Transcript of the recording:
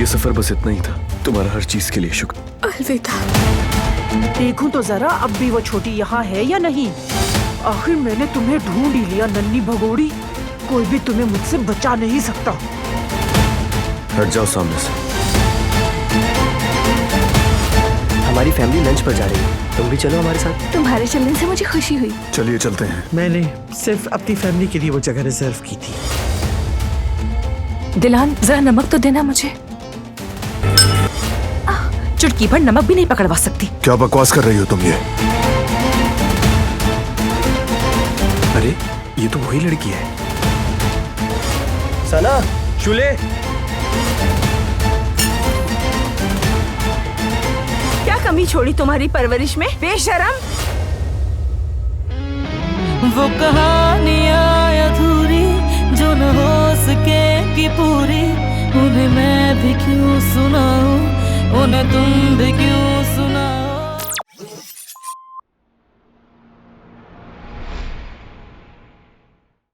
ये सफर बस इतना ही था। तुम्हारा हर चीज के लिए शुक्र। अलविदा। देखूं तो जरा अब भी वो छोटी यहाँ है या नहीं। आखिर मैंने तुम्हें ढूंढ ही लिया नन्ही भगोड़ी। कोई भी तुम्हें मुझसे बचा नहीं सकता। हट जाओ सामने से। हमारी फैमिली लंच पर जा रही है, तुम भी चलो हमारे साथ। तुम्हारे चलने से मुझे खुशी हुई। चलिए चलते हैं। मैंने सिर्फ अपनी फैमिली के लिए वो जगह रिजर्व की थी। दिलान, जरा नमक तो देना मुझे। चुटकी भर नमक भी नहीं पकड़वा सकती। क्या बकवास कर रही हो तुम ये? अरे ये तो वही लड़की है। सना, शुले। क्या कमी छोड़ी तुम्हारी परवरिश में, बेशरम। वो कहानियाँ अधूरी जो न हो सके कि पूरी, उन्हें मैं भी क्यों सुनाऊं, उन्हें तुम भी क्यों